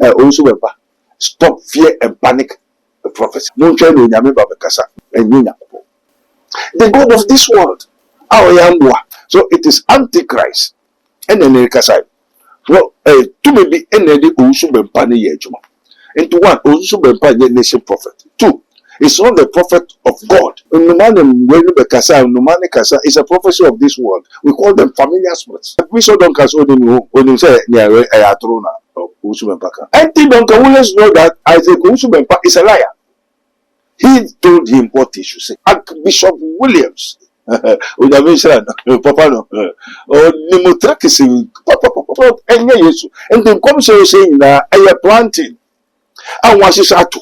also stop fear and panic the prophecy. No try no nyame ba bekasa enyinya. The God of this world. So it is antichrist. And then kasa. Well, to maybe any also bempa ne yejuma. Into one also bempa ye nation prophet. Two, it's not the prophet of God. No man when bekasa no man kasa is a prophecy of this world. We call them familiar spirits. We so don't cast only say near ayatrona or also bempa. And don't always know that Isaac also bempa is a liar. He told him what he should say. Archbishop Williams. Papa no. Or Nimotrakisi. Papa. And then come saying that I am planting. I want to start to.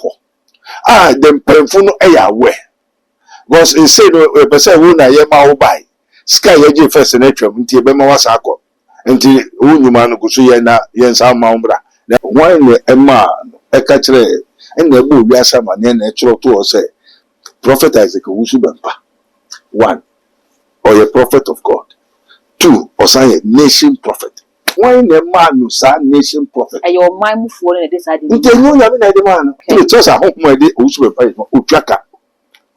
Then Penfuno Aya way. Was insane a person who I am by. Sky Yaji first in Atrium, until Bema was Ako. Until Unuman Gusuyana, Yensa Mambra. Why a man, a catcher. And the book we are some natural to say, Prophet Isaac Wusubampa. One, or a prophet of God. Two, or say a nation prophet. When a man who say nation prophet. And your mind for this idea. You know, you have a man. It's just a home my day, Wusubampa, Utraka,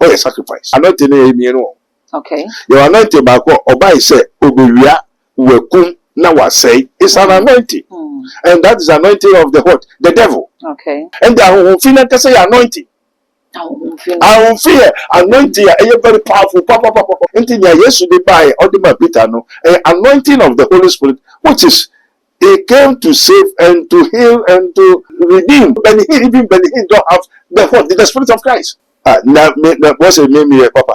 or a sacrifice. I'm not telling you. Okay. You are not about or by say, Oburia, Wekum, now I say, it's an anointing. And that is anointing of the what? The devil. Okay. And I will feel like I say anointing. I will fear anointing. A very powerful. Papa. Until yesterday by Odima Peter no anointing of the Holy Spirit, which is he came to save and to heal and to redeem. But he don't have the what? The Spirit of Christ. Now what's the name here, Papa?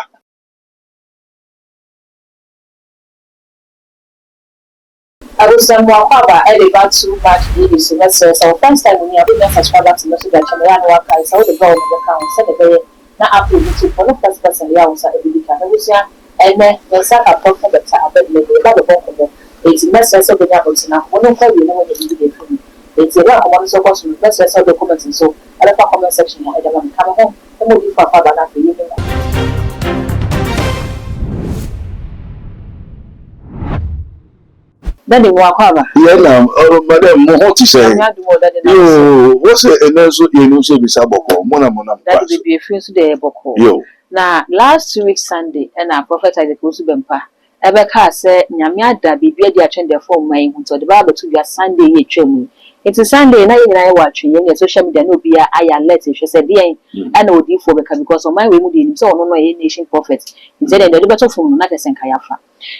I was Mwakaba, Eleva too much videos in so first time when you have been subscriber to the channel, I saw the goal of the account, said the day, now up to YouTube for the first person, the hours at the beginning. And then the Saka for the tab, but the book of the 18 messages of the Yabots now. One of you know when you do the it's a lot of one so much messages of the comments and so I left a comment section. I don't want to come home. The movie for Father not for you. Daddy Wakaba. Yeah, madam, what to say? You what's it? And so you know, say Bisaboko, Mona. That will be a few today, Boko. Yo. Now, last 2 weeks Sunday, and our prophet Isaac Wusubampa. Ebeka said, Nyamia da be the attend their form, my to the Bible to your Sunday, ye chum. It's a Sunday, and I watch you, and social media no be I let it. She said, dear, I know the for because of my way, so no nation prophets. He said, and the liberty from not a Sankayafa.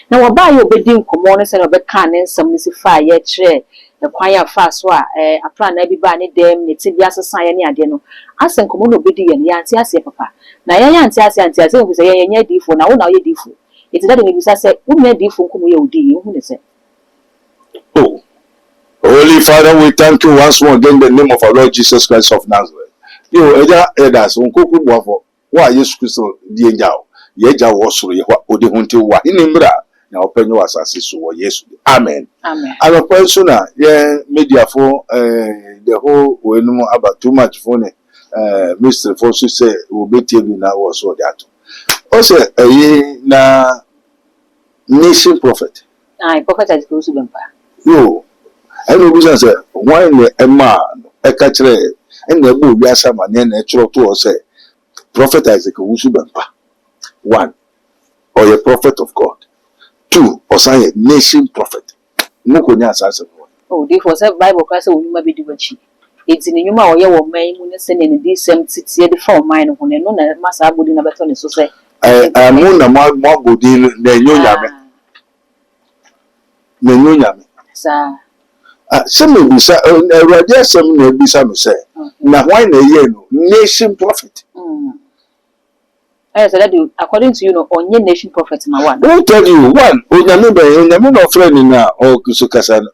Now, about your bedding commanders and a cannon, some fire yet chair, the choir fast wa, a plan everybody them, the Tibia society, I don't know. Ask and command obedi and yanty as papa. Now, yanty as we say, yeah, defu, now you defu. It's that in the say, who made defu come you do, who is it? Oh, Holy Father, we thank you once more again in the name of our Lord Jesus Christ of Nazareth. You, Edas, Uncoku Wafo, why yes, Christo, dear Yao. Yeja was odi hunti wa inimra na openyo asase so wo Yesu. Amen. Amen. Our persona yeah media for the whole we no about too much for Mr. for so say we be TV na was so that. Also na nation prophet. Prophet Isaac Wusubampa. Yo. I know business why a man a catcher and the book we are some and then a church to say Prophet Isaac Wusubampa. One, or a prophet of God. Two, or say a nation prophet. No kunya answer. Oh, therefore, Bible class will you be doing cheap. It's in the Yuma or your main when sending this same city the phone mine when no massa would in a beton so say. I am moon a more good in the new yami. Sir. Some may be some may be some say. Now, why no nation prophet? According to you know, on your nation prophet, my one. I'll tell you one. When your friend now or Kusukasana,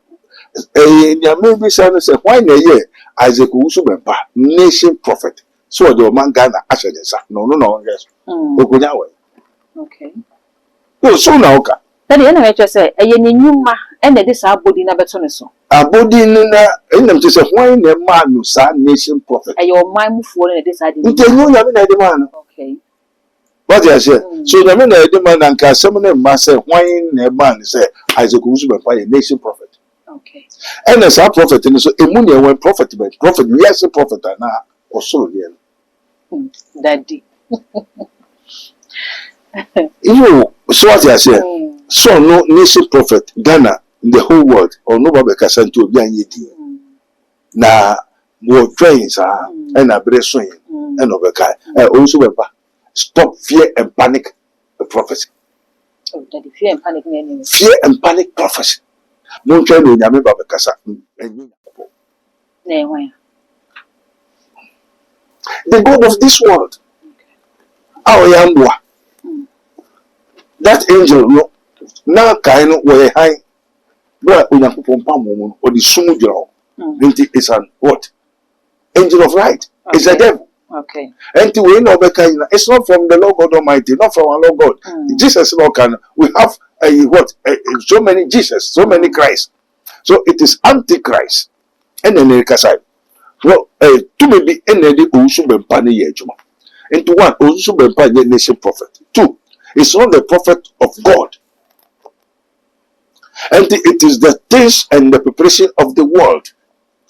your maybe son say, why no year Isaac Wusubampa, nation prophet. So the man Ghana actually no, yes. Okay. Oh, so now, that the enemy just say, a yenuma, and this our body never turn so. A body in them to say, why a man who saw nation prophet? And your mind for this idea. Okay. What I say? So the man and can summon a master wine a man say Isaac Wusubampa a nation prophet. Okay. And as a prophet, and so a money when prophet, we as a prophet, and now also again. Daddy. You so what I say, so no nation prophet, Ghana, in the whole world, or no Babeka Santo Bianyedi. Na more trains are and a bressing and overkai. Also, stop fear and panic prophecy. Oh, Daddy, fear and panic. Fear and panic prophecy. No train in Yami Babekasa. The God of this world. Our Yambua. That angel, no, now kind where high, but when you put on or the sumo, it's an what? Angel of light. Okay. It's a devil. Okay. And to win over it's not from the Lord God Almighty, not from our Lord God. Jesus Lord can we have so many Jesus, so many Christ. So it is antichrist. And then side. Well, to maybe any also be pani yejuma. And to one also be pani nation prophet. Two, it's not the prophet of God. And it is the things and the preparation of the world.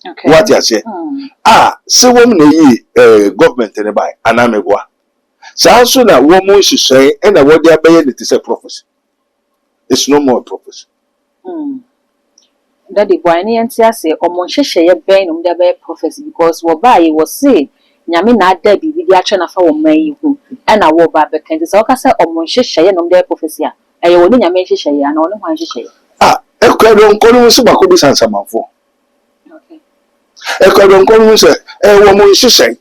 Okay. What you say? So woman government in the by anamegwa. So na woman should say, and what they are baying it is a prophecy. It's no more prophecy. Daddy boy, any answer say, or Monsheshe Ben the prophecy because Wabai was say, Yamina Debbie with the action of our may who, and I will back the candidates. So I say, or Monsheshe and their prophecy. I will need a Meshe and only one she. Ekwadon kono nso ba ko bi sansamafo. Okay. Ekwadon kono nso wo mo nhyehyɛ.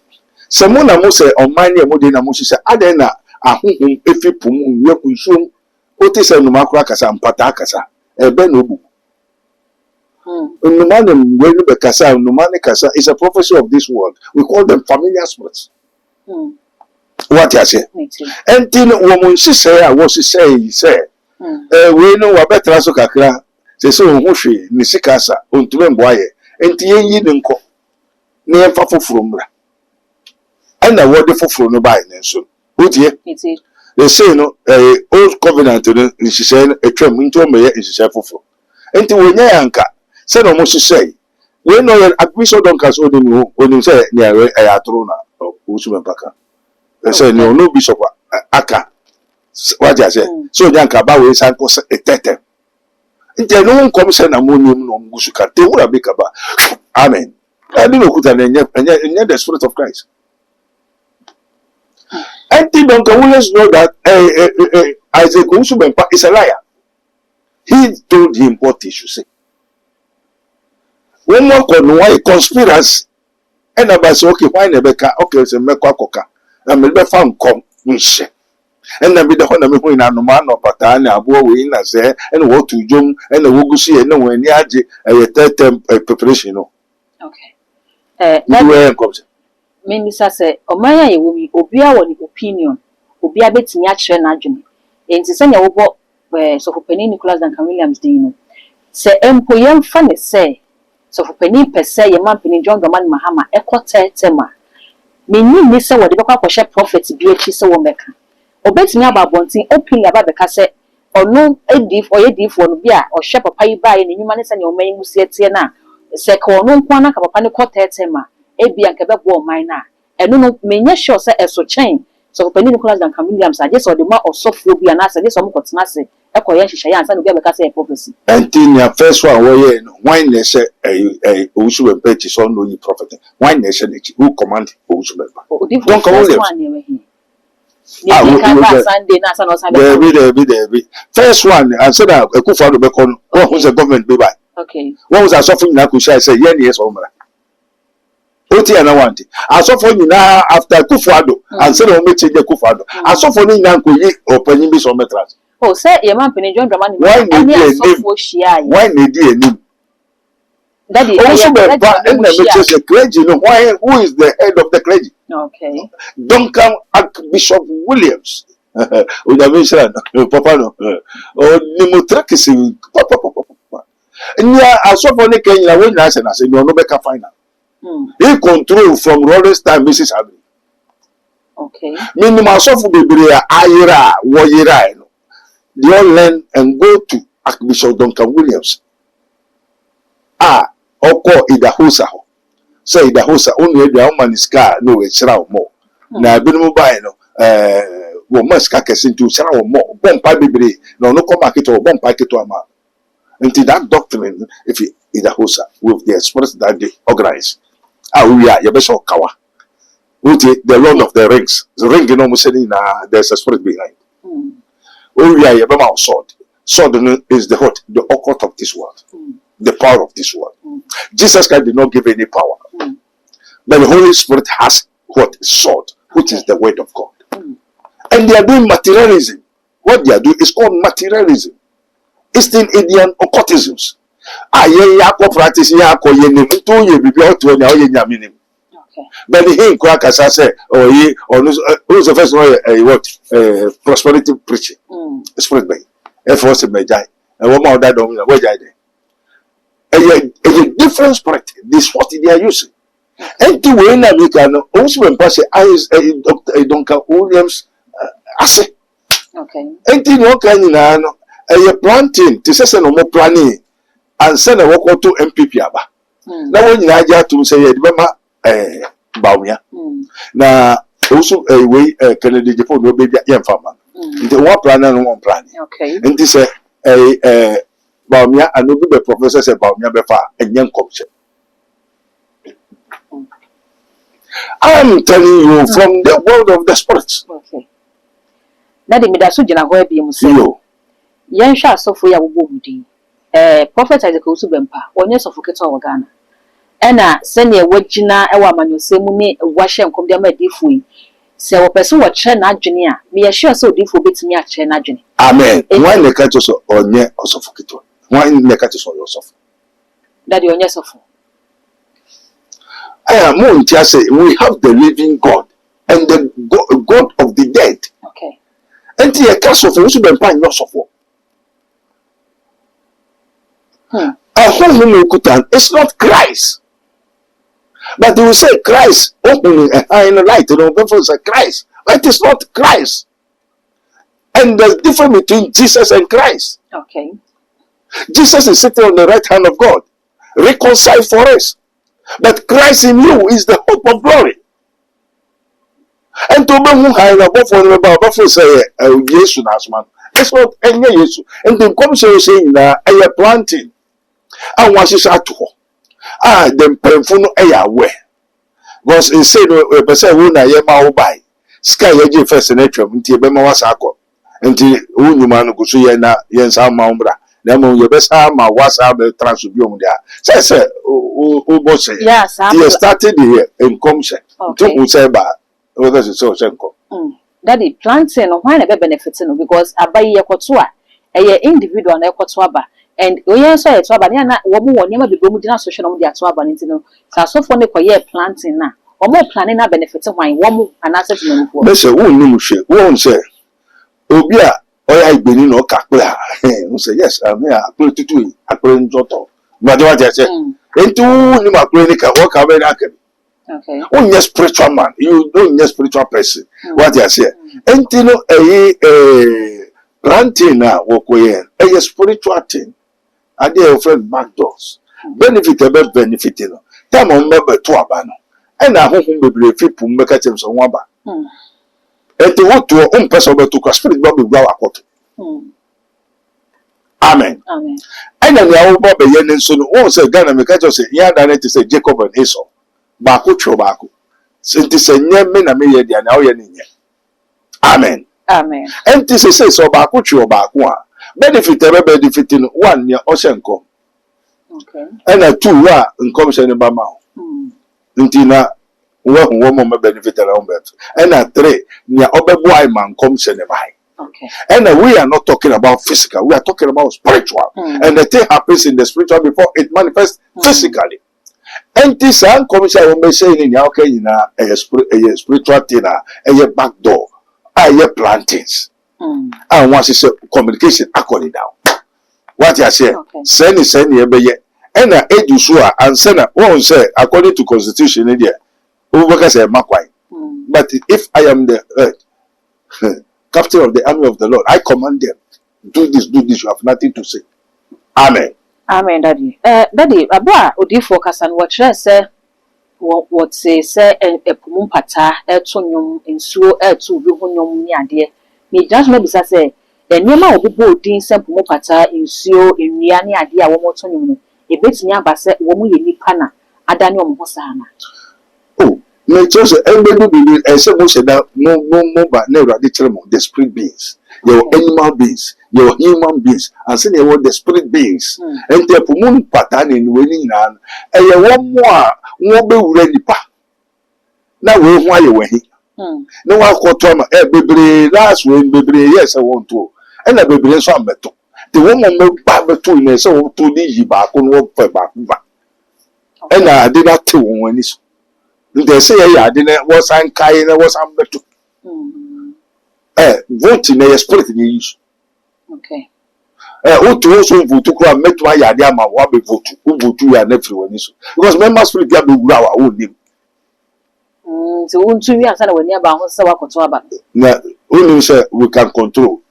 Se mo na mo se oman ne mo de na mo hyehyɛ. Aden na ahohom efi pum nwe kunsuom. O te se numa akora kasa mpata akasa. Ebe na obu. Numa ne mwe no be kasa, numa ne kasa is a prophecy of this world. We call them familiar spirits. What you say? Entin wo mo nhyehyɛ a wo hyehyɛ say we no wa betra so kakra. Se ohun hwe ni sikasa ontume mboaye enti yenyi ne nko ne yemfa foforo mra ana wode foforo no bai ne nso otie they say no old covenant no nhihye no atwam nto meye nhihye foforo enti wonya yanka se no mo hyehyɛ we no ye agbiso donkas onim se ne ayatoro na osume mpaka se no no bishop aka what you say so yanka ba we san ko etete. Nje no nkom se na monyum no ngusu ka te wura beka ba amen ani no kuta na enye the spirit of Christ and don't always know that Isaac Usubempa is a liar. He told him what he should say. One more con why conspiracy and about say okay why nebeka okay se mekwa koka na me be fa nkom nhye. And then be the one who in a man or patan, a boy in a say, and what to jum, and the Wogusi, and when Yaji, a third preparation. Okay. Minister say, Omaya will be Obia on opinion, Obia bet me actually Najum. And to send your book where so for Penny Nicholas and Williams Dino. Say, Empoyam funny say, so for Penny per se, your man Penny John Gaman Mahama, Equate Tema. Meaning, Mister, what the Baka share prophets be a chisel womeka. Obetimi ababontin openly about the case or no edif or edif won bia or share papa yi ba ye nyuma ne se ne o man mu sie na se ka ono nko na ka papa ne kotetema e bia nka be bo man na eno no menye sure se eso chen so Penny Nicholas and Williams suggest or the ma osofo bia na suggest o mkotena se e ko ye hihye ya ansa no bia be ka se prophecy entin first one wo ye no why ne se Owusu Bempa chi so no yi prophet why ne se who command Owusu Bempa don't come on Sunday na sana Debbie. First one, I said that Akufo-Addo Bekon, what was the government be by? Okay. What was I suffering na kusha say yes omra. Oti ana wanti. I suffer ni na after Akufo-Addo and said o me change Akufo-Addo. I suffer ni na nkoyi opanyin bi so metras. Oh, say your man Penny John Dramani. Why need the name? Daddy, also Bempa and the clergy, no, why who is the head of the clergy? Okay. Duncan Archbishop Williams. Papa no. Oh, Nimutrakisi. Papa. And yeah, I saw for the Kenya when I said, no, no, better final. He control from Rollins time, Mrs. Abbey. Okay. Minimum soft Bibria, Ira, Wayira. They all learn and go to Archbishop Duncan Williams. oko idahosa ho say idahosa only the woman is car no we chira mo na binom bai no wo maska kese nti chira wo mo bompa bebre no no come market or bompa keto ama until that doctrine if idahosa with the express that they organize we are yebesho kawa with the Lord of the Rings the ring no mo say na there's a spirit behind we are yebema sword is the occult of this world. The power of this world. Jesus Christ did not give any power. But the Holy Spirit has what? Sword, which is the word of God. And they are doing materialism. What they are doing is called materialism. Eastern Indian occultisms. But the him crack as I say, who's the first one? What? Prosperity preaching. Spirit by. Force Majai. And one more that don't know where a different spirit. This is what they are using. And to win American also when pass Dr. Duncan Williams assay. Okay. And in your kind a planting to say no more planning and send a walk to MPP aba. Now when you are to say remember Bawia. Now also a way Kennedy Japan no baby young farmer. The one plan and one plan. Okay. And this Bawia and no be professor say Bawia befa and young culture. I'm telling you from the world of the spirits. Okay. Daddy me da so gina ho abi mu say. Yen hwa asofo ya wo bodi. Prophet Isaac Osubempa, onye sofo keto wo Ghana. Ena se ne wagina e wa manyosemu ne wahye nkom de ma difu yi. Se wo person wo kire na adwene a, me ye sure se odifu betimi a kire na adwene. Amen. Why ne ka to so onye osofo keto? Why ne ka to so yo sofo? Daddy onye sofo. I am more say we have the living God and the God of the dead. Okay. And the cast of Osubempa no sofo. It's not Christ. But they will say Christ opening a eye in the light, people say Christ. But it's not Christ. And there's difference between Jesus and Christ. Okay. Jesus is sitting on the right hand of God, reconciled for us. But Christ in you is the hope of glory. And to me who have above for say Jesus man. It's not any Jesus. And then come saying I planting. And what is at all? Then Penfuno aware. Because in saying a person who na yema buy. Sky Yaji first in nature, until Bema was ako. Until Unuman Gusuya Yen Sam Maumbra. Nemo your best arm, my WhatsApp transubum there. Say, Ubose. Yes, he started here in Comsha. Okay. To say about whether it's so simple. Daddy, planting or why never benefiting because I buy your kotua, a individual and a kotuaba. And we also a twabania, woman will never be booming social media to abanitino. So for the planting now, or more planning a benefiting wine, one and asset. Miss a woman won't say, Obia, or I been in Okakla. Who say, yes, I'm here, I put it to you, I put in Joto. But what I said, into my clinic, work away. Okay. Oh, yes, spiritual man, you don't yes, spiritual person. What I say, and you know, a planting now, walk away, a spiritual thing. And they friend back doors. Benefit about benefiting. Time on member to abano. And I hope we will people make a chance on waba. And to what to our own person to spirit Bobby Blower. Amen. Amen. And then the old Bobby Yen soon also Ghana make us say, yeah, I need to say Jacob and Esau. Baku Chobaku. Since it's a name and me, and now you're in. Amen. Amen. And this is so Baku Chobaku. Benefit ever benefiting one near ocean come. Okay. And a two in commission in Bama. Untina one woman benefit around that. And a three near Oberboy man comes in by. Okay. And we are not talking about physical, we are talking about spiritual. And the thing happens in the spiritual before it manifests physically. And this commission will be saying in your case, a spiritual thing, a back door, a plantings. And once it's a communication according now. What I say, send ye and a edusua and send won't say according to constitution in there. Who say Makwai. But if I am the captain of the army of the Lord, I command them. Do this, you have nothing to say. Amen. Amen, Daddy. Daddy, Abba, Odifo Kasan, what say? What say a pumumpata, a tonium, and so a two bihonium near dear. Me just maybe say, and no more board din some pumupata in so in Riani idea one more tonium. A bit near Basset, woman in Nipana, Adanium Hosana. Oh, me just everybody be as much that no, but never the spirit beings. Your animal beings, your human beings, and say you want the spirit beings. And the pumun pattern in winning and one more won't be ready pa. Now we why you were here. No one called Tom, baby, last week, baby, yes, I want to. And a baby, some better. The woman made back between us, so to the back on work for back. And I did not tell when it's. They say I didn't was I'm kind, I was I'm better. Voting a spirit in use. Okay. To also vote to come met my idea, my wabi vote, who vote to your nephew when is. Because members spirit get be our own name. So, won't you answer when you're about Sawako? Now, only say we can control.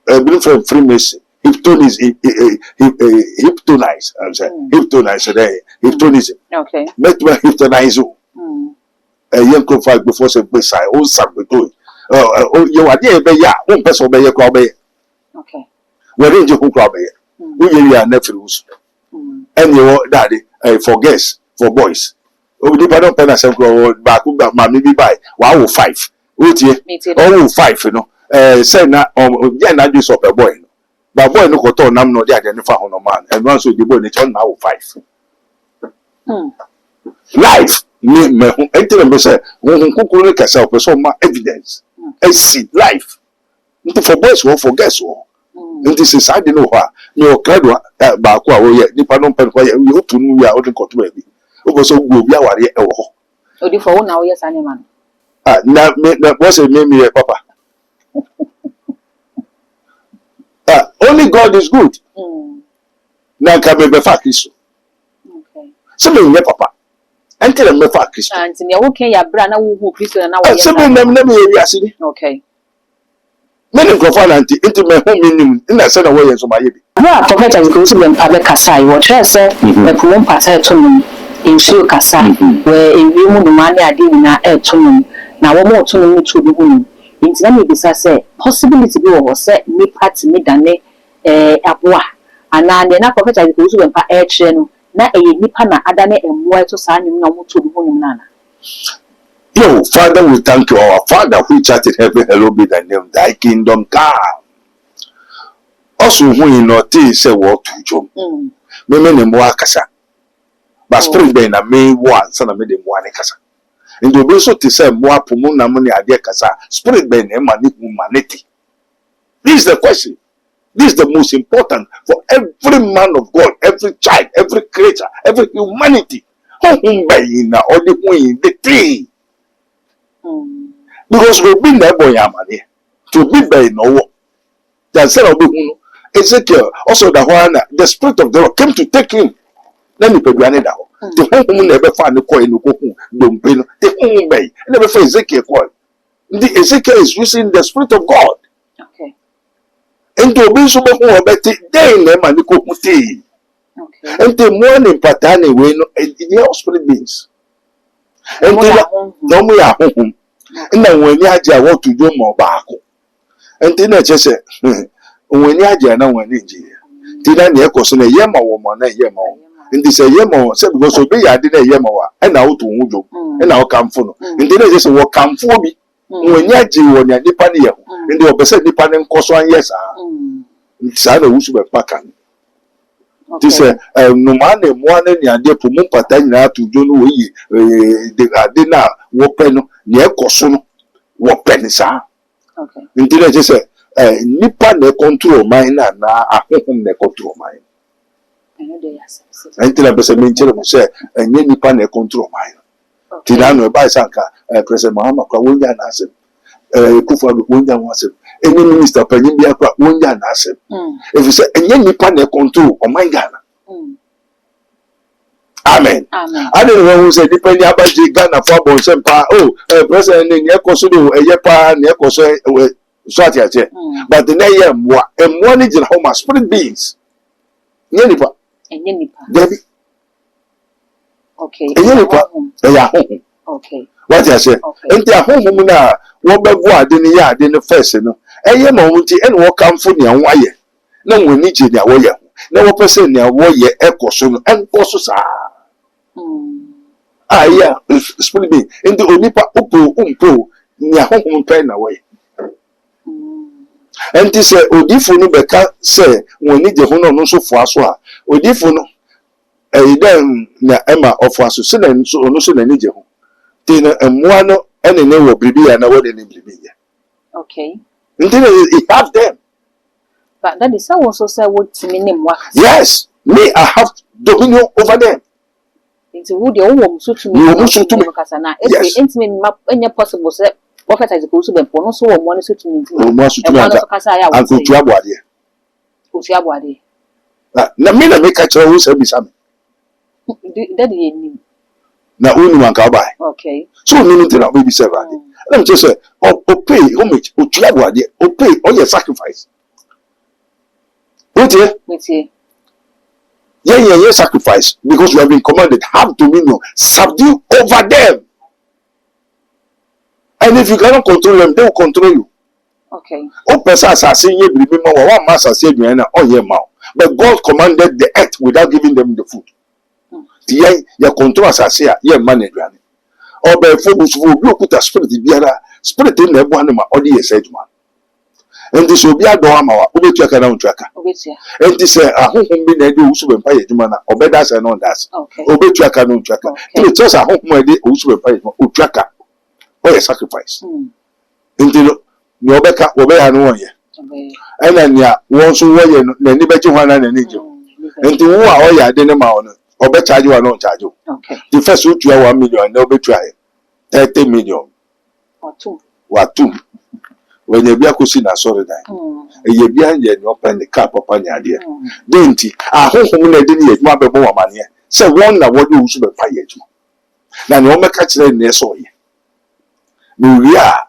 Bring from Freemason, hypnotism, hypnotize, I'm saying, hypnotize today, hypnotism. Okay. Met my hypnotize. A young confide before some place I own some between. You are there, but yeah, one person obey your crowd. Okay. Where did you crowd? We are nephews. And your daddy, for guests, for boys. Oh, the pardon pen as back, mammy be by 105. Would you? Oh, 5, you know. Say now, yeah, not this of a boy. But boy, no go I'm not identify on a man, and once with the boy, it's on now 5. Life, me, enter and say, who could look at self, so much evidence. I see life. For boys, or for guests, or. And this is I don't know why. No crowd back where the pardon pen where you to know we are out in court baby. So go be our year. Oh, for 1 hour, yes, animal. Now, what's a name, Papa? Only God is good. Now, can be fact is so. Okay. Something, Papa. And tell them the fact is. And in your okay, your brother who Christian and now. Something, let me okay. Many confined into my home minimum in a certain way as my baby. Yeah, Prophet has gone to them Pabe Kasai, what say, the Pumon Pata to me in Sue Kasai, where in Vimu money I did in our air to me. Now, one more to me to the woman. In Tammy, this say, possibility go or say, me party me dane abwa. And now the Prophet has gone to them for air channel. Now a nipana adane and more to sign him no to the woman nana. Yo, Father, we thank you, our Father who chatted heaven, hello be thy name, thy kingdom come. Also, when you not say what to John, Meme Moa Casa. But spring day na May 1, son of me, one Casa. And you also to say more Pumuna money idea Casa, spirit ben humanity. This is the question. This is the most important for every man of God, every child, every creature, every humanity. How by now, or the way the thing. Because we've been there, boy, money to be by no. That's Ezekiel also the one the spirit of the Lord came to take him. Let me pay you another. The home never find the coin, don't pay the home bay. Never for Ezekiel coin. The Ezekiel is using the spirit of God. Okay. And to be so much more better, they name and the okay. And the morning pattern way the all spirit beings. And no we are home. And then when you want to do more back. And then I just said, when you are now one engineer, did I near cause a yama woman, a yama? And this a yama said, because obey I did a yama, and now to Mujo, and now come for. And then I just walk come for me. When you are when you're Nipania, and the opposite Nipan cost 1 yes, Sada Usuba Pakan. This no man and one and your dear Pumupatana to John Wee, the dinner, Wopeno, near Cosono, Wopenisa. Okay. Indeed, I just say, Nipa ne control mine and a home ne control mine. Until I was a mentor who said, and Nipa ne control mine. Tidano by Sanka, President Mahama, Kawunja Nassim, Kufa Wunja was it. Any minister, Penibia, Wunja Nassim. If you say, and Nipa ne control, oh my Ghana. Amen. I don't know who said, depending about Ghana for Bonsempa. Oh, President in Yakosudo, a Yapa, Yakoso, but the name and one is in home spirit beings. Nye nipa. Enye nipa. Debi. Okay. Enye nipa. Eya honhom. Okay. What I say? Enti ahonhom na wo begu ade ne ya ade ne first no. Eye ma wo nti ene wo kamfo ne anwa ye. Na woni je ne awoye. Na wo pese ne awoye ekoso no enkoso sa. Ah yeah, spirit be. Enti onipa upo ne ahonhom pen na woye. Enti se odifo no beka se woni je ho no so fo aso a. Odifo no dan na ema ofo aso se na so ono so na ni je ho. Tina emwa no ene ne wo bribi ya na wo de ne bribi ya. Okay. Until he have them. But that is also say what minimum work. Yes, me I have dominion over them. It's would the own so to me. Yes. Intimate map any possible say prophet is supposed to be no so one so to me. Uncle Tuabwadi. Utuabwadi. Na me na make a chair who say bisam. That you Na only one can buy. Okay. So no thing that baby serve. Let me just say, o pay homage, o Tuabwadi, o pay all your sacrifice. What here? Yeah, sacrifice. Because you have been commanded, have dominion, subdue over them. And if you cannot control them, they will control you. Okay. Oh, person assassin ye be one master said you oh yeah mouth. But God commanded the earth without giving them the food. The control assassin, yeah, money. Or by focus for you put a spirit in the one or the sage man. And this will be a dorama, over to a canal tracker. And this a home being a do super pay man, or better than on that. Okay. Over to a canal tracker. It just a home my day, super pay tracker or a sacrifice. Until no better, obey no one. And then, yeah, once you wear the liberty one and need you. Until who are all your dinner mountain, or better you are not charge you. Okay. The first suit you are 1 million, no be try 30 million. Or two. What two? When you be a cousin, I saw that. You be and open the cap upon your idea. Dainty, I hope you didn't yet, my baby woman here. So one that what you should be fired. Now, no more catch them near soy. No, we are.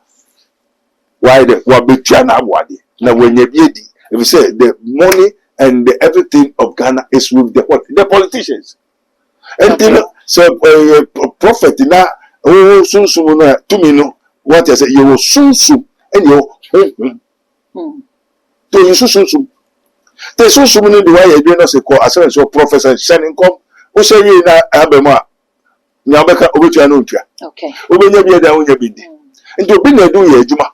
Why the what be China wadi? Now, when you be if you say the money and the everything of Ghana is with the politicians. And then, so prophet now, oh, soon to me, no, what I say, you will soon. And you to you soon. There's so many the way you do not say call as well as your professor shining come. Who say you na abema? Nyabeka obetu anuntua. Okay. Obenya bia da wonya bindi. Nti obi na do ye adwuma.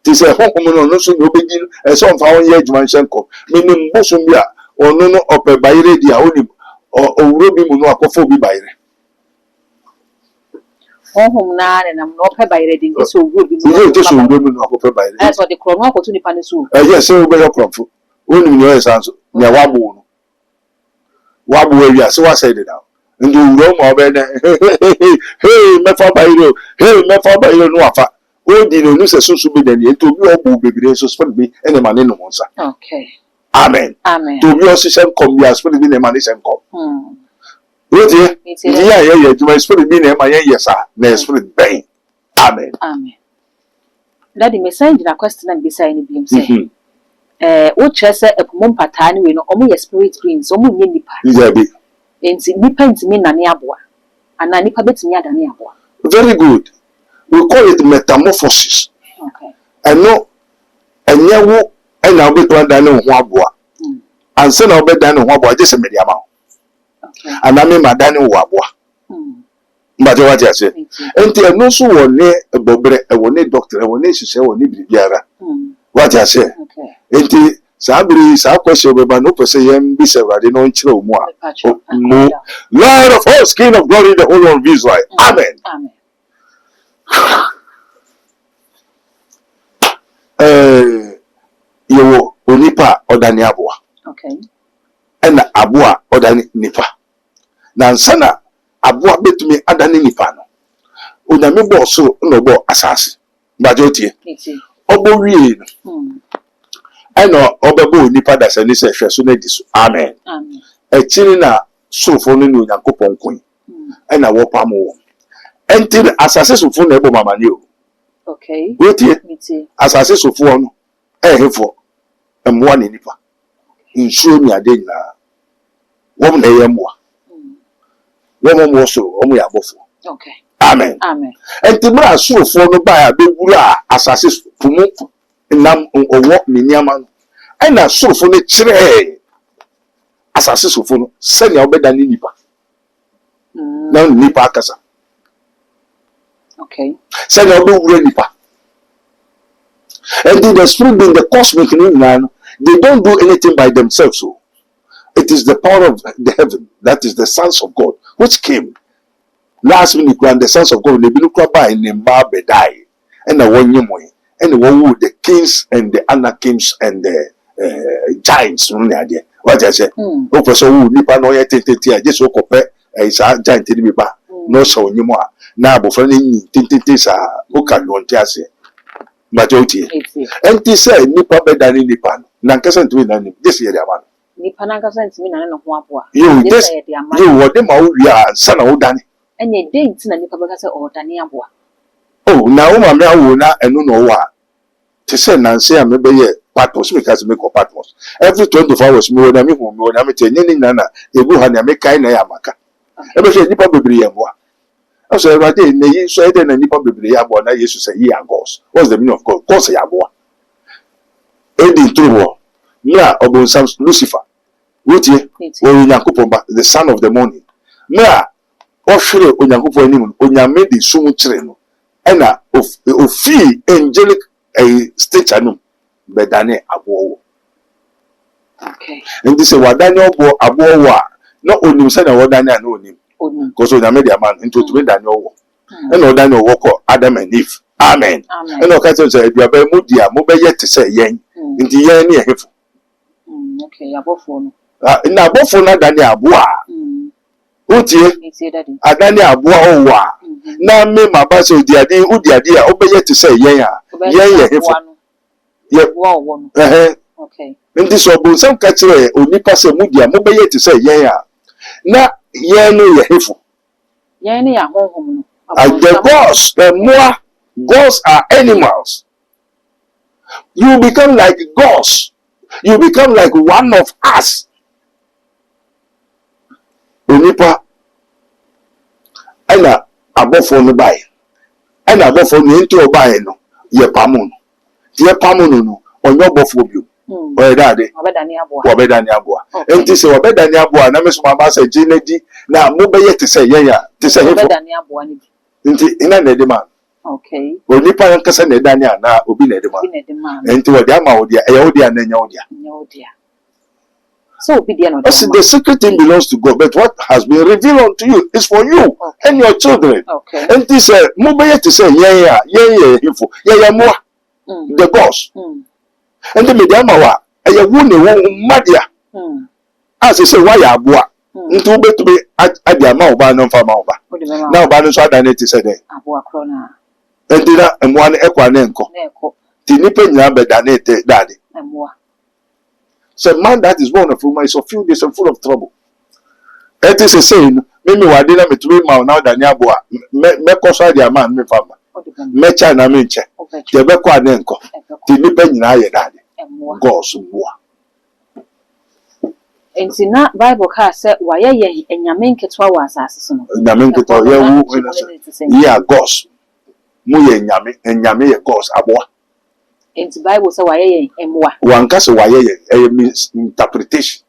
Ti say honhom no so no obegi e so mfa won ye adwuma nhyɛ nkɔ. Menim bosom bia ono no opɛ bayire dia onim. Owuro bi mu no akɔfo bi bayire. Home na nam no pay by reading so good. You just will no akɔfo bayire. That's what the chrono akɔto nipa ne so. Yes, so we your crop. Onim no esanso. Na wabo no. Wabo area so what said it now. Ndu wuro ma obede. Hey, me fa bayire. Hey, me fa bayire no afa. O di no se so bi dani ento bi obu bebre so spend bi ene ma ne no nsa. Okay. Amen. Amen. To bi o sisen kom bi spend bi ne ma ne sen kom. What here? Yeah, my spirit being my yes, sir. My spirit bang. Amen. Amen. Daddy, me send a question and beside him say, what chess a mum patani, we know, almost spirit greens, almost nipa. And nipa into me naniabua, and nipa bets me at aniabua. Very good. We call it metamorphosis. Okay. And no, and yawu, and I'll be one dano wabua. And send our bed dano wabua, just a medium. And I mean, my Daniel Wabwa. But what I say, and there no so one near a bobre, a one doctor, a one nation, say, one Biara. What I say, and the Sabri is our question, but no person be severed in on chill more. Lord of hosts, King of glory, the whole of Israel. Amen. You Onipa or Daniabua. Okay. And Abua or Nipa. Nansana abua betumi adane nipa no onyame bo so no bo asase bajotie obo wie no eno obebo nipa da se ni se hwe so na di so amen ekiri na sofo no ni onyankopon kun ena wo pam wo entiri asase sofo na ebo mamane o okay wetie asase sofo no ehefo emwa ni nipa nsuo ni ade nyina Woman a yamwa. Woman was so, only a buffo. Okay. Amen. Amen. And Timra so for no by a big assassin promote nam or walk me near man. And I saw for the tray assassin for no send your bed than nipa. Now nipa kasa. Okay. Send your bed nipa. And the spirit being the cosmic man, they don't do anything by themselves. So it is the power of the heaven, that is the sons of God, which came. Last minute when the sons of God, they be looked by in the die, and the one year and the one who the kings and the anarchists and the giants. What I say? Oh, for so nipa no yet just woke up a giant in me back. No, so anymore. Now, before any tintis are who can want to say. Majority. And they say nipa better than nipa. Nankasan to me this year, man. Nipa nankasan to me and no one. You this you what them out we are son of Danny. And ye didn't see nipa because or Daniabua. Oh, now my mea and no what. To say Nancy and maybe partners because make up partners. Every 24 hours more than me who more than me telling Nana, they will have make kind of Yamaka. Ever say nipa baby and what? I said, right there, they said, and nipa baby and I used to say, yeah, goes. What's the meaning of God? Cause Yaboa. Eddie True. Mia Obon Sam Lucifer. What ye? Or Yakupomba, the son of the morning. Mia. Oshere onyankopon anim onyame di sumu kire no ena ofi angelic stature no bedane abo. Okay. Ndi se wadane obo abo wa na onim se na wadane na onim because onyame di man into to bedane owo ena wadane owo ko Adam and Eve. Amen. Ena o ka se aduaba mu dia mo beye te se yen ndi yen ne ehefo. Okay, abofo no na abofo na dane abo a Utie, Adani Abua Owa. Na me mabasa udiadi a obeye to say yen okay. In this obu some catcher onipa se mudia mobeye to say yen na yen no ye hefo. Yen ya honhom no. And the gods, the more gods are animals. You become like gods. You become like one of us. Onipa ena abofo no bai ena abofo no enti obai no ye pamu no onyo abofo bio o dade obedani aboa enti se obedani aboa na meso mama se jinedi na mo beye te se yeya te se hefo obedani aboa ni enti ina na edema okay onipa nkasa na edani na obi na edema enti wodi ama wodi e wodi na nya wodi. So obedient. The secret thing belongs to God, but what has been revealed unto you is for you and your children. Okay. And this mobile to say yeah, the gods. And the mediamawa, a woman madia. As I say, why are boa? Into be to be at the amount of no farm over. Now, Banus are done it is a day. And dinner and one equanenco. Tinipen number than it, daddy. So man that is born of woman is of few days and full of trouble. It is a saying, Mimi wadina me to be now than Yabua, me cosa dia man, me farmer. Me china minche. The bequa nenko. Tinipen na ye daddy. Goes more. And see not Bible car said why ye and Yamin Ketwa was assassin. Yamin Ketwa, yeah, goes. Muye Yami and Yami goes aboa. Into Bible so why emwa one case why means interpretation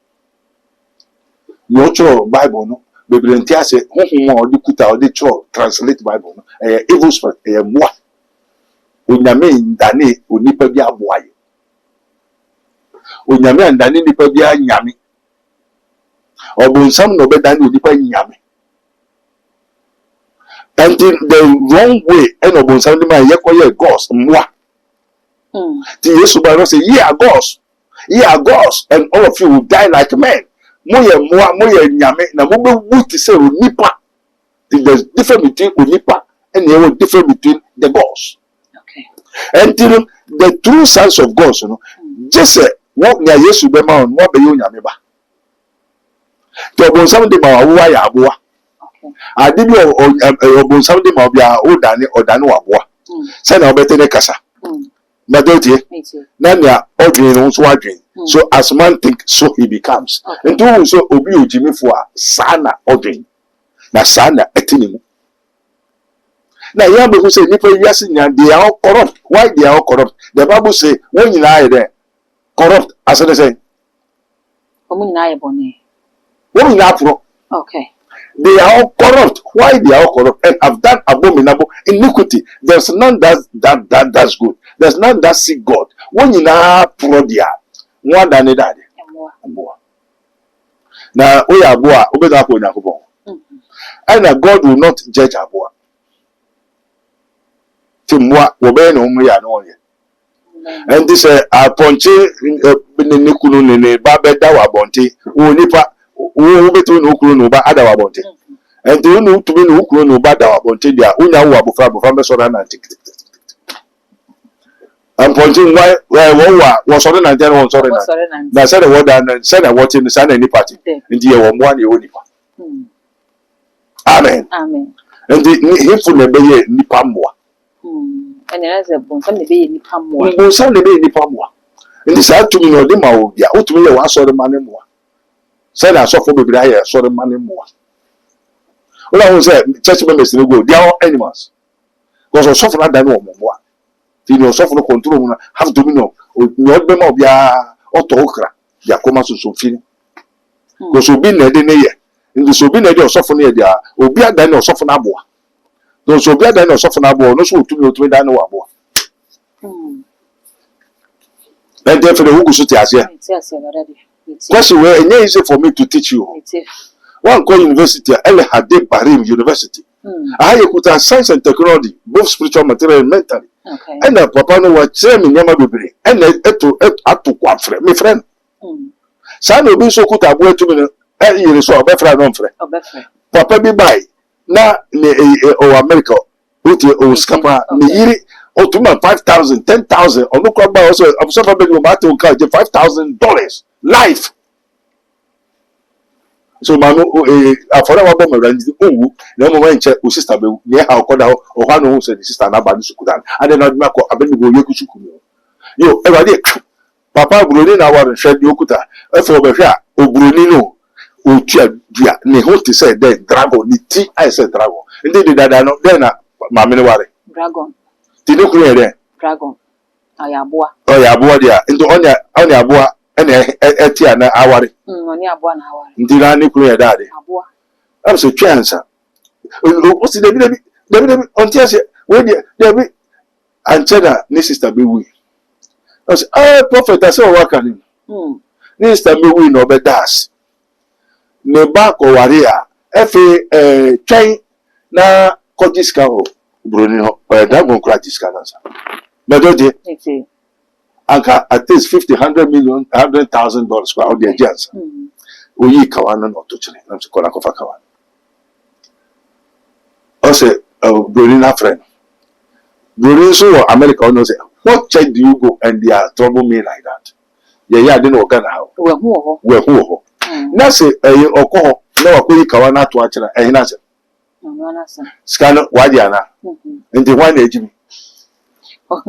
no true Bible no biblentia say ho di kuta o di true translate Bible no evil spirit emwa onyame ndane onipa bi aboaye onyame ndane nipa bi anyame obunsam no bedane onipa nyame and the wrong way and obunsam di man yekoye gods mwa. The Yesu Bible say, ye are gods, and all of you will die like men. Moye nyame, na mobe wuti say unipa. There's difference between unipa and the difference between the gods. Okay. Until the true sons of God, you know, just say, what near Yesu be man, what be you nyame ba. To bon some de ma wa ya aboa. Okay. Adibi o bon some de ma bia o dane wa aboa. Say na obete ne kasa. Madotie, Nanya, Odrin, so I drink. So as man think, so he becomes. Okay. And two so obi ojimi for sana odin. Na sana etinimu. Now, young people say, they are all corrupt. Why they are all corrupt? The Bible say, when you lie there, corrupt, as they say, okay. They are all corrupt. Why they are all corrupt? And have done abominable iniquity. There's none that's good. There's none that seek God. When you are prodia, more than that. Now, we are boa, and God will not judge a boa. Timwa wobe no mu ya no ye and this aponche nikunu ne ba beda wa bonte wo nipa wo beto no kunu no ba ada wa bonte and you know to be no kunu no ba da wa bonte dia unya wo abofra be so na tik aponche why wo so na ntia wo so na say the word and say the what in say na nipa ti ndi ye wo mo na ye nipa amen and he fu na be ye nipa mmoa. And as a bon, some be nipa more. Some be nipa more. And this had to me no dem ma ya. O to me wa so the man more. Say na so for be there so the man more. All I say church members dey go. They are all animals. Because so for that dan no more. Ti no so for control no have dominion. O no be ma obia auto okra. Ya koma so fini. Because obi na dey na ye. Ndi so obi na dey so for na ye dia. Obi adan na so for na aboa. So be that no suffer na boy no so to me that no abo. And therefore the who should ask here. Question where it easy for me to teach you. One call university El Hadid Barim University. I could have science and technology, both spiritual material and mentally. Okay. And papa no was saying in Yama Bibri. And to quite my friend. Son will be so good at work to me. And you saw a better friend. Papa be by. Na o America o scapa me yiri o to me 5,000 10,000 o no kwaba also I'm so probably about to charge $5,000 life. So manu afora wa bomb rand owu na mo wan che o sister be ne ha okoda o ha no say the sister na ba ni sukudan and then odima ko abeni go yeku sukumu yo e ba de papa buroni na wa hwede okuta e fo be hwe a o buroni no Utia dia ne ho te say the dragon ni ti I say dragon ndi de dada no then na maame ne ware dragon ti ne kunu ere dragon ayaboa dia ndi onya aboa ene etia na aware onya aboa na aware ndi na ne kunu ere ade aboa am so twansa o si de bi ontia se we de bi ancheda ni sister be we I say prophet I say o waka ni ni sister be we no be das ne ba ko ware a efe twen na kojiska ho broni ho dragon krajiska na sa medoje anka at least $50-100,000 kwa audio agents oyi kawana no to chine na ko na ko fa kawana o say broni na friend broni so America no say what church do you go and they are trouble me like that yeah dey no Ghana how we ho na se okọ na wakoyi kawana to achira na se scan wadi ana ndi one ejimi o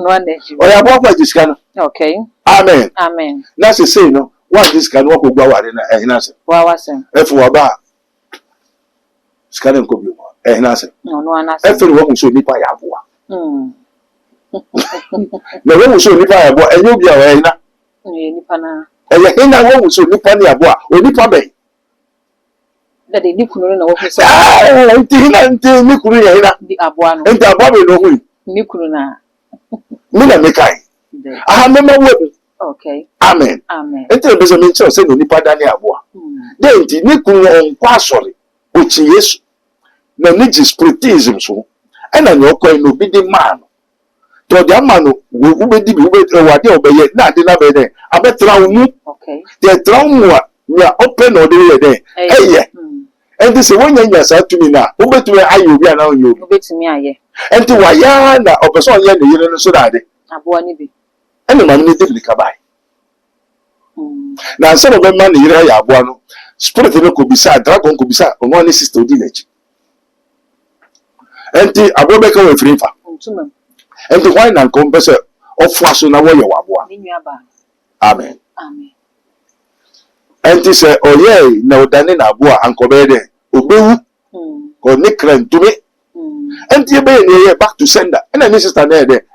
ya bo kwa scan okay amen na se say no one this scan wako gba ware na na se wa wasem efu oba scan nko bi mo na se no anase efu wo so nipa ya boa na wo so nipa ya boa enyo bia wa na nipa na hina wo so nipa ni aboa onipa be that they nikunu na wo so nti nikunu ya hina di aboa no nti aboa be no hu nikunu na mi na mekai aha mema wo okay amen nti be so me nche se nipa da ni aboa de nti nikunu onkwa asori ochi Yesu na niji spiritism so ena ni okwa no bi di man to the man wo be di bi wo wade obeye na de na be de abetra mu okay the trauma ya open or dey there eh and this when you say to me na wo betumi ayo bi ana oyo wo betumi aye enti wa ya na opeso ye ne yire no so da de aboa ni bi ene ma ni dey ka bai na se no be ma ni yire ya aboa no spirit no ko bisa dragon ko bisa ono ni sister odi nachi enti aboa be ka we free fa enti why na ko be se ofu aso na wo ye wa aboa ni nua ba amen And this oh yeah, now dani na aboa ankobede obewu or nikran to me. And the baby back to sender. And then sister there,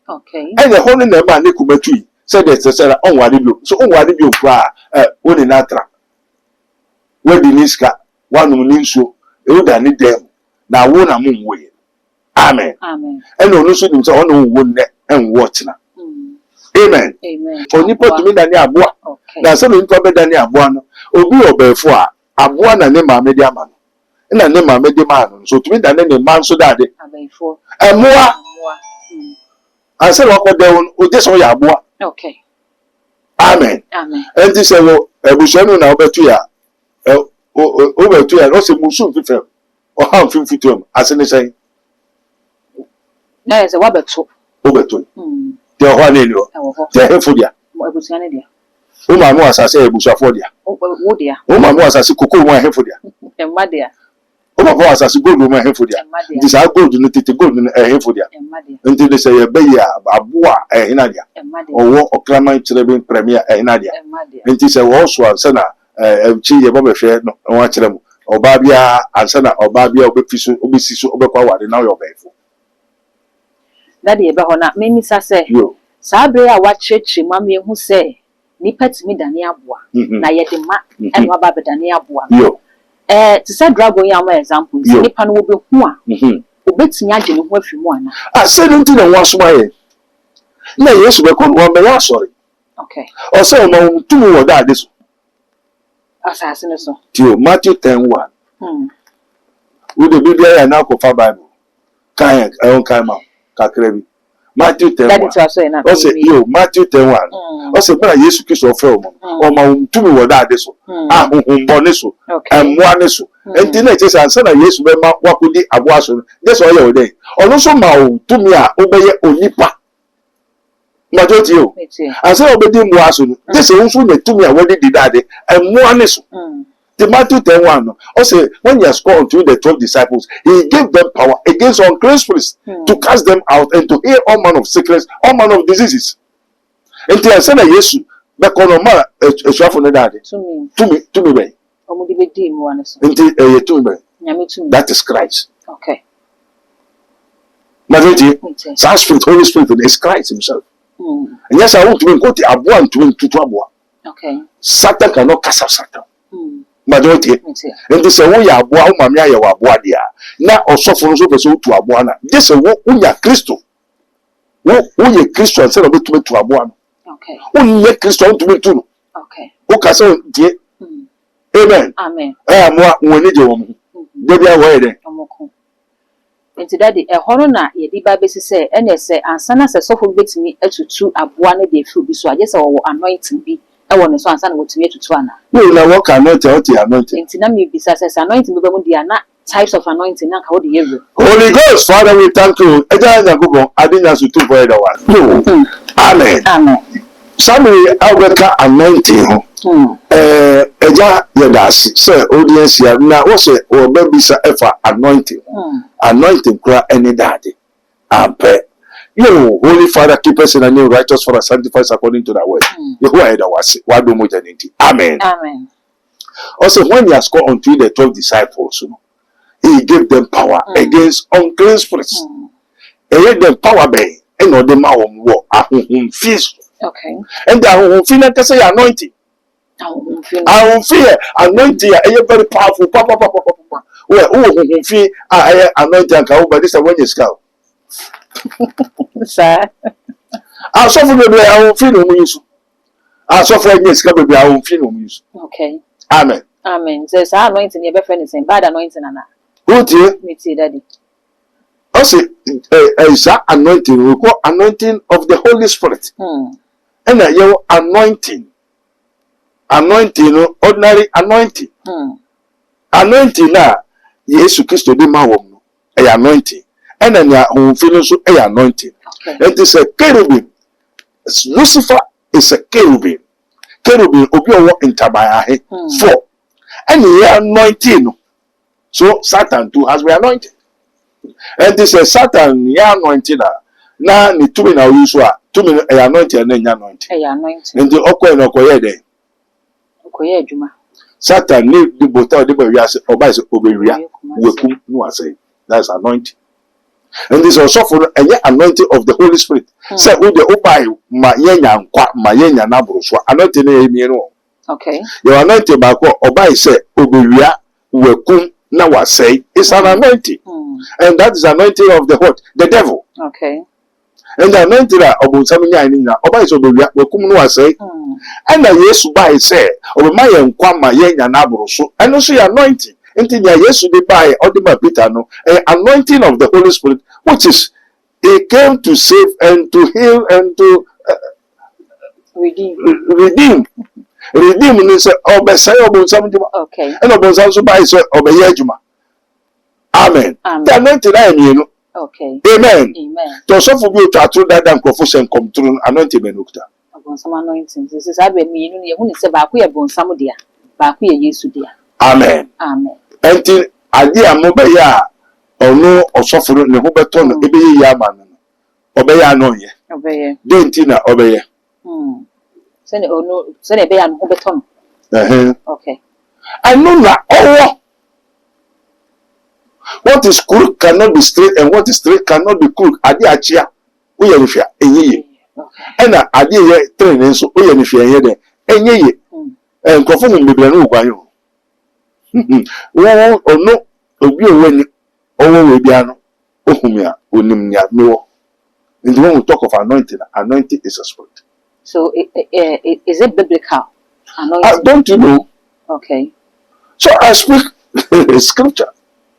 Okay. and the whole name man Nikumetui said that said on what you so on what you cry when in Atra. Where the Niska one who so you don't need them. Now one a moon way. Amen. Amen. And also himself on one and watch now. Amen. Amen. For Nipo to me than Abua. Okay. Now some in probably than Abuano. Obi obefua Abuana name a media man. And a name a media man. So to me than any man so that Abefo. and more. I said, what down, this way, Abua. Okay. Amen. Amen. And this is a Bushano now, but we are over 2 years, also Musu Fifel or how 50 to him, as I say. There is a wabbit. Over to the one in you, the Hefodia. Uma was I say Bushafodia. Oh, dear. Uma was as a cuckoo, my Hefodia. And my dear. Uma was as a good woman, Hefodia. This I go to the good in a Hefodia. Until they say a Baya, Abua, a Inadia, or Claman Chilebin Premier, a Inadia. And this also a Sana, Chi, Bobby Fair, no watch them, or Babia, and Sana, or Babia, Obisisu, Obequa, and now you're faithful. Daddy, Bahona, many say, you. Sabria, what church, mammy, who say, Nippet me Daniabua, Nayet and Wabba Daniabua. To say Drago Yama example, Nipan will be one. Ubits Yajin with one. I said until the once way. No, yes, we couldn't want me, sorry. Okay. Or so, no, 2 or that this. Assassin, to Matthew 10:1. With the Bible and now for Bible. Kayak, I don't come out. Kakrebi. Matthew 10:1. I say, you, Matthew 10:1. I say, but yes, you kiss your film. Or my 2 or that this. Ah, Boniso. And one so. And the next answer, yes, what could the abortion? That's all your day. Or also, Mao, to me, obey Onipa. Majority you. I say, obey him was. This is also the 2 me already did that. And one is. The Matthew 10:1. Also, when he has called unto the 12 disciples, he gave them power against unclean spirits to cast them out and to heal all manner of sickness, all manner of diseases. And the answer is yes, but Konoma, a shop on the daddy. To me, that is Christ. Okay. Majority, Spirit, Holy Spirit is Christ Himself. And yes, I want to go to Abuan to Abua. Okay. Satan cannot cast out Satan. Majority, and this is why Abua, Mamia, Abua, dear. Now, also for us to Abuana. This is what we are Christo. Who are Christian, said about to Abuana. Okay. Who are Christian to me too. Okay. Who can say, Amen. Amen. I am what we need you. Debbie, away there. Nti daddy ehoro na ye di ba besi say ene say ansa na say sofo betimi atutu aboa na de fi obi so aje say wo anointing bi e wo ne so ansa na wotimi atutu ana no na what anointing what anointing nti na me bisa say anointing be mu dia na types of anointing na ka wo de yewe Holy Ghost Father we thank you eja nyagobo adinya so tu for the one amen amen Samuel Albeka anointing ho eja yedasi say audience here na wo say wo ba bisa efa anointing anointing kura any daddy ampe you Holy Father keep us in a new righteous for us sanctify us according to that word you who are the wasi wado mo janiti amen amen also when he has called unto the 12 disciples he gave them power against unclean spirits he gave them power by and on the mouth war feast okay and the feel like say anointing I will fear anointing very powerful papa well who feel anointing can over this when you scout sir I suffer baby I will feel no use I suffer against baby I will feel no use okay amen amen says anointing your best friend is saying bad anointing ana who dear me see daddy also is that anointing we call anointing of the Holy Spirit and your anointing ordinary anointing anointing na Yesu Christo di ma wo e anointing and then ya feel so e anointing it is a cherubim Lucifer is a cherubim obi owo intabaya he 4 and he anointing so Satan too has been anointed and this is Satan ya anointing na ni tumi na use a tumi e anointing na nya anointing anointing and the okwe na okoye dey koye adwuma. Satan need the bottle the we say oba is obewia wekum no say. That's anointing. And this also for any anointing of the Holy Spirit. Say who the oba ma yenya nkwa ma yenya na boro so anointing e mi no. Okay. Your anointing ba ko oba is say obewia wekum na wa say. It's an anointing. And that is anointing of the what? The devil. Okay. And the anointing of Obonsaminya ni na oba is obewia wekum no wa say. And the Yesu by say obema ye nkwa ma yenya na boro so. And also your anointing. Until Yesu dey by Odima Peter no anointing of the Holy Spirit, which is he came to save and to heal and to redeem. Redeem means obesay obonsam. Okay. And obonsam so by say obeye adwuma. Amen. The anointing I mean. Okay. Amen. Amen. To so for you to atru that and confusion come through anointing menukta. Obonsam anointing. This is abe me no ye hu ni say ba ko ye bonsam dia. Ba ko ye Yesu dia. Amen. Amen. Enti ade amobe ya ono osoforo ne ho beto no ebe ye ama no obe ya no ye Obeye. denti na obe ye Sene ono sene ebe ya no ho beto no. Okay. Anu na owo what is crooked cannot be straight and what is straight cannot be crooked ade achia wo ye nhwia enye ena ade ye train nso wo ye nhwia ye de enye ye nkofo mu bebre no gwan yo wo ono obi owani owo we bia no ohumia onim nya mewo. And when we talk of anointing, anointing is a spirit. So is it biblical? Anointing? Don't you know? Okay. So I speak scripture.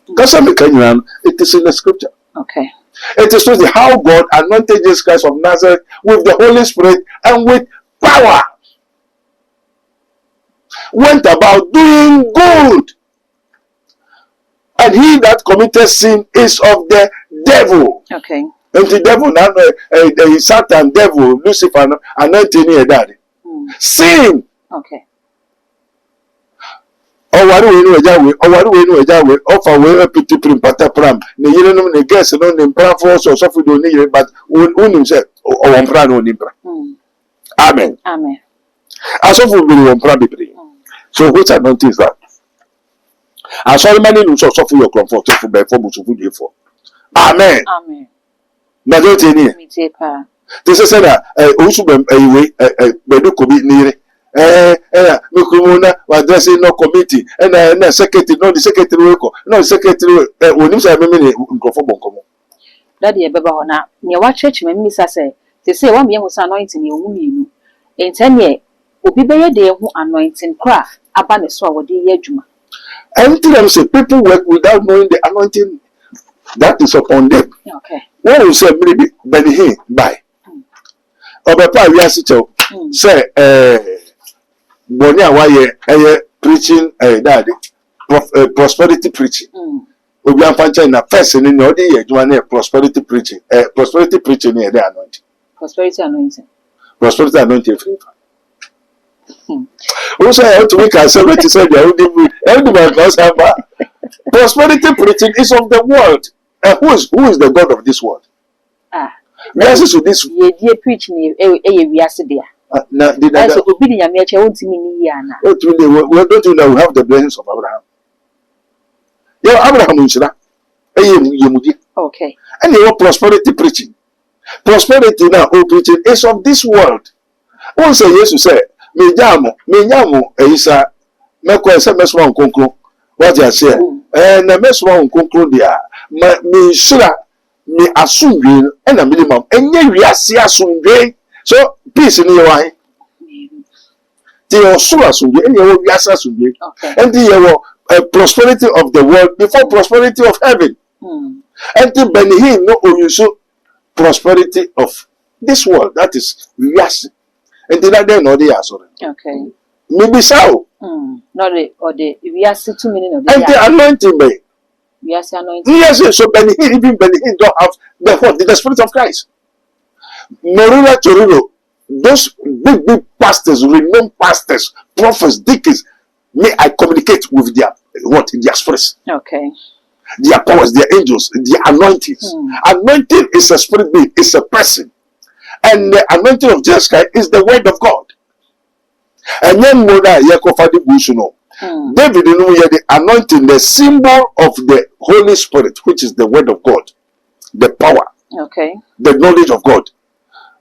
It is in the scripture. Okay. It is to how God anointed Jesus Christ of Nazareth with the Holy Spirit and with power. Went about doing good. And he that committed sin is of the devil. Okay. And the devil now, Satan, devil, Lucifer, anointing your daddy. Sin. Okay. Ọwari we no eja we offer we piti prim pata pram ne yire no ne guess no ne mpra for so so do ne yire but unim say o mpra no nimpra. Amen. Amen. Asofo bi mpra bebre. So which anointing is that? Asofo mani no so for your comfort so for be for busu fu dey for. Amen. Amen. Na do te ni. Me te pa. This is that osu be we bedu ko bi ni yire. Nukumuna address no committee and secretary no the secretary work no secretary onim say me nkofo bonkomo Daddy e beba ho na ne wa church me misa say wa me hu anointing e hu mienu entane obi beye de hu anointing kra aba ne so a wode ye adwuma and them say people work without knowing the anointing that is upon them. Okay. What you say maybe Benny by obepa wi asicho say Boni awaye preaching daddy prosperity preaching. Obi amfancha na first ni no dey adwuma na prosperity preaching. Prosperity preaching na dey anointing. Prosperity anointing. Prosperity anointing free. Also to make a celebrity say they everybody goes have prosperity preaching is of the world. Who is the God of this world? Yes, so this ye preach ni we ase dia. So obi ni nyame ache wontimi ni ya na. We don't know we have the blessings of Abraham. Yeah, Abraham nshira. Yemudi. Okay. And you want prosperity preaching. Prosperity now preaching is of this world. One say Jesus say, me nyamo eisa me ko ese meso nkonkro. What you say? Na meso nkonkro dia. Me nshira me asumdwe na minimum. Enye wiase asumdwe. So peace in your eye. The soul asumdwe and your wiase asumdwe. And the prosperity of the world before prosperity of heaven. And the benefit no also prosperity of this world, that is wiase. And the other no dey asore. Okay. Maybe so. No the or the wiase 2 million of and the anointing be. Wiase anointing. Yes, so benefit even benefit don't have the spirit of Christ. Morura Torino, those big pastors, renowned pastors, prophets, deacons, may I communicate with their in their spirits. Okay. Their powers, their angels, their anointings. Anointing is a spirit being, it's a person. And the anointing of Jesus Christ is the word of God. And then Moda Yakofadi Busuno. David knew the anointing, the symbol of the Holy Spirit, which is the word of God, the power, the knowledge of God.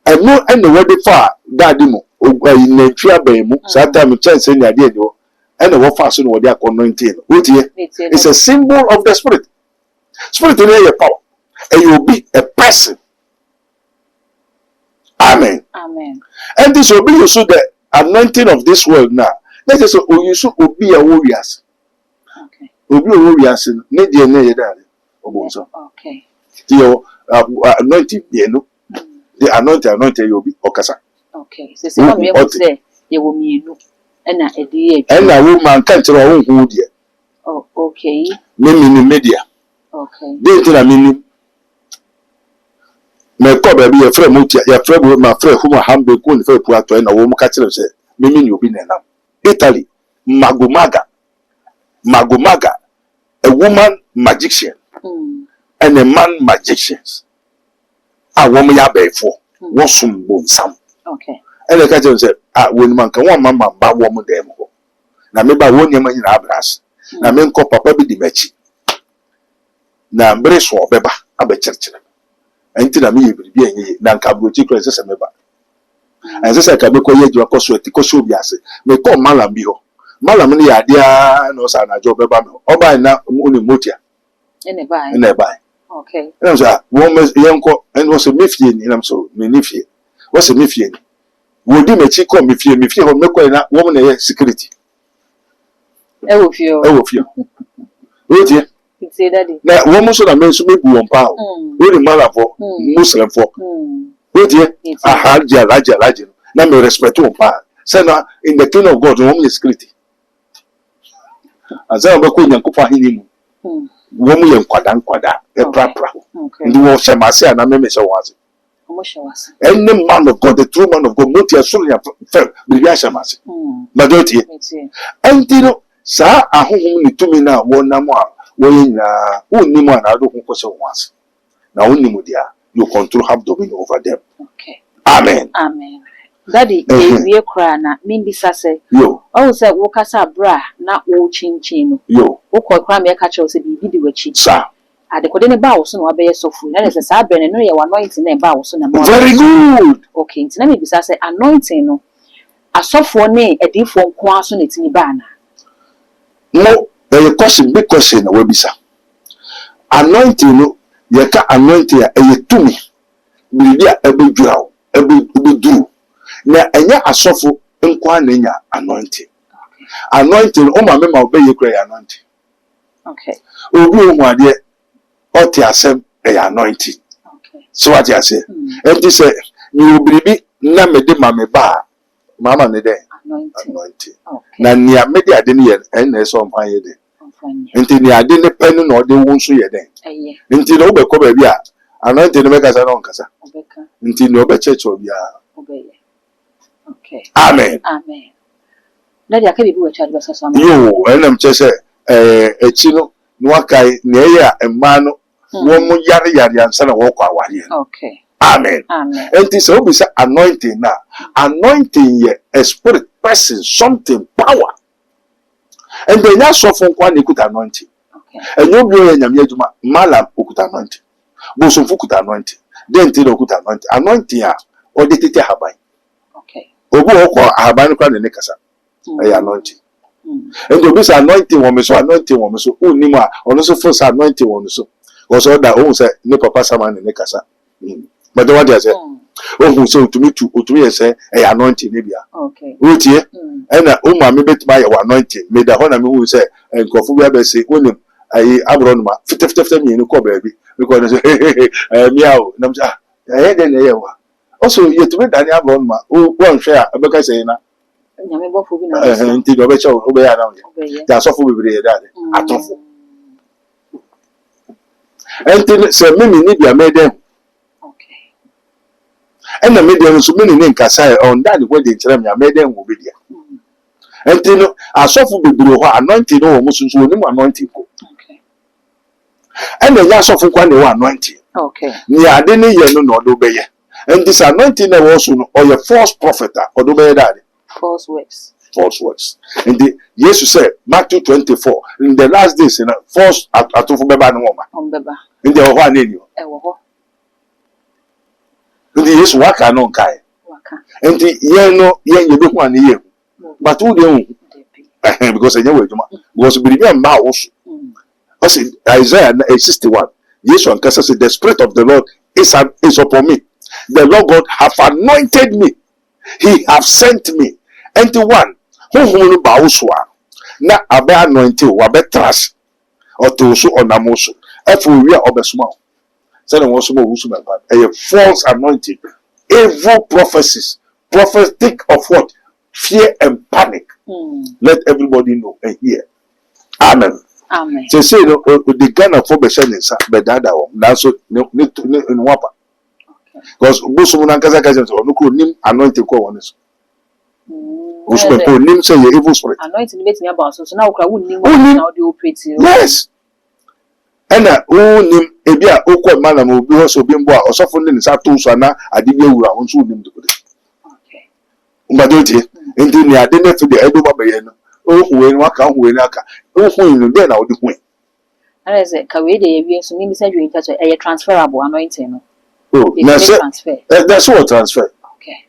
And no and the word far dadimo in the triabemu, sometimes chance in the idea, and the what fashion what they are anointing. It's a symbol of the Spirit. Spirit in your power, and you will be a person. Amen. Amen. And this will be also the anointing of this world now. Let us say, oh, you should be a warriors. Okay. Will be a warriors in Nadia Naya. Okay. The anointing, you know, the anointing you'll be Okasa. Okay. So, some people say, you will mean, and a dear. And a woman can't tell her own good yet. Oh, okay. Name in media. Okay. They tell a meaning. My cover be a friend, your friend with my friend whom I have been going for Puerto and a woman catcher said, Mimi, you'll be now. Italy, Magomaga, a woman magician and a man magicians. A woman ya before was some bone some. Okay. And the catcher said, when man can one mamma bad woman them. Now, maybe I won't name in Abras. Now, men call Papa be the matchy. Now, brace for Beba, a church. Until I mean, be a Nankabuchi crisis a member. And this I can make you a cost with the Koshubias. May call Malam Bio. Malam ni idea no son a job about or by now only Mutia. In a buy. And I buy. Okay. And I was a woman's young and was a Mifian in so Minifian. What's a Mifian? Would you make you call Mifian if you have no woman a security? Oh, few. Oh, dear. Say that. Now, woman should have made some people on power. Only Malam for Muslim for. Oh dear, I had Jalaja. Now me respect to power. Say now in the kingdom of God, woman is security. As I am going to go him. Woman and kwada, a prapra. And you will share my say and I may say was. And the man of God, the true man of God, multiAsuria fell, Briashamas. Majority. Until Sa a home to me now, one more, when only one I don't question once. Now only Mudia. You control have dominion over them. Okay. Amen. Amen. Daddy, we cry na mean this say. Yo. Oh, say wokasa bra na wo chinchin. Yo. Wokọ kra me ka che say bibi di wachi. Sir. Ade kode ne ba wo so na wabeye sofu. Na say sa bere no ye anointing na ba wo so na. Very good. Okay, nti na me bisa say anointing no asofo ne edifo nko aso na timi ba na. No, there a question, big question we bisa. Anointing no yeka anointing a yetumi bidia ebedwura ebeduru na enya asofo nkwa na nya anointing. Anointing o ma me ma obeye kra anointing. Okay. Obi ohun ade o ti asem e anointing. Okay. So what you say? Empty say you obribi na me de ma me ba mama ne de anointing. Okay. Na nia me de ade ne ye na so mpan ye de. Nti ni ade ne penu na ode wo nso ye den. Eye. Nti na obekọ ba bi a anointing no make asa no nkasa. Obeka. Nti na obe church obi a. Obeye. Okay. Amen. Amen. Daddy akabi bi we charge basa so. Yo, enam che se echi no no akai na ye a emma no wo mu yare ansa na wo kwa aware. Okay. Amen. Amen. Nti so obi say anointing na. Anointing ye a spirit person something power. And then you suffer one equal anointing. Okay. And you be a yamia malam okuta anointing. Bosom fukuta anointing. Then till okuta anointing. Anointing ya or the tete habai. Okay. Obu oko habai kwa ne kasa. Anointing. And you be anointing woman so anointing woman so unima ono so first anointing woman so. Because all that own say ne papa sama ne kasa. But what they say? Oh, so to me to say anointing nebia. Okay. Utie. And o ma me betima ye anointing. Me da hona me hu say nkofo bia be say onim ayi abro no ma fitefitef me ni ko baabi because say miao na me ah den na ye wa. Also ye to me dan abro no ma o hwe a be ka say na nyame bofo bi na nti do be che o be ya na ye. Ya sofo bibire ye da de atofo. Enti say me ni bia me den. And the medium so many name Kasai on that way they tell me a medium will be there. And you know, I suffer with anointing or Muslims will anointing. Okay. And the last of one anointing. Okay. Near didn't you know obey. And this anointing also or your false prophet or obey that. False works. false words. In the Jesus said, Matthew 24, in the last days, false at beba no woman. In the one in you. In the yes, waka no kai. And the yen you don't want to but who don't because I know because we remember mouse. I said Isaiah 61. Yes, one said the Spirit of the Lord is upon me. The Lord God have anointed me. He have sent me. And the one who bauswa na abe anointed wabe trust or to so on amoso. If we are obesmall. Said was a false anointing, evil prophecies, prophetic of what? Fear and panic. Let everybody know and hear. Amen. Amen. So say the Ghana for Beshanis, but that that's so in Wapa. Because Busuman Kazakazans or no nim anointed co-owners. Usman nim say evil spirit. Anointing makes me about so now I wouldn't now do pretty. Yes. And nim ebia okwa mana mo bi so bi mbo a osofo ne nsa to so na adibia wura won so nim de. Okay. Mbadoti enti ni ade ne fi de edo babaye no. Ohuwe ni waka huwe ni aka. Ohuwe ni de na odi hu. And say ka we dey ewie so nim say you touch e transferable anointing no. Oh, transfer. That's what transfer. Okay.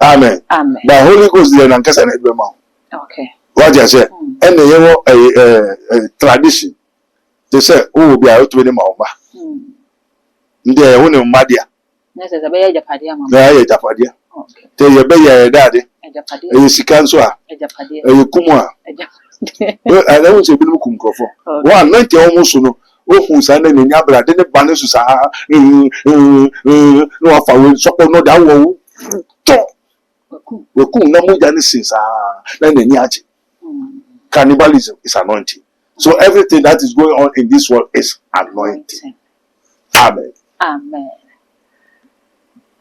Amen. Amen. The Holy Ghost dey na nkasa na ebe ma. Okay. What you say? And the tradition. They say, oh, be out with him. They are only Madia. Yes, as a bear Japadia. Japadia. Tell your baby, daddy. You see, cancer. You come. I don't say, Bilukum Crofo. One night, almost no. Oh, who's sending in Yabra, then the banners no, if I will support no down. We couldn't know Genesis. Then the Niachi. Cannibalism is anointing. So everything that is going on in this world is anointing. Amen. Amen.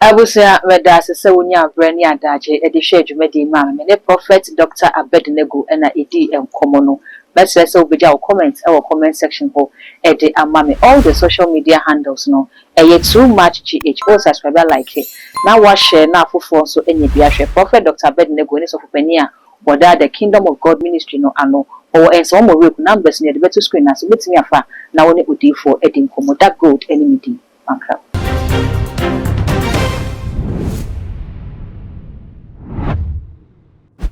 I will say that so when you are brand adaje edisha dwumadi ma me prophet Dr. Abednego and edi enkomono. Let's say we do comment our comment section ho e de amame all the social media handles no too much gh all subscribe like it. Now what share na fofo so enye bia hwe prophet Dr. Abednego ni so fopani a boda the Kingdom of God ministry no ano or and some more numbers near the better screen as with me afa na woni odi for edim komo that gold enemy di anka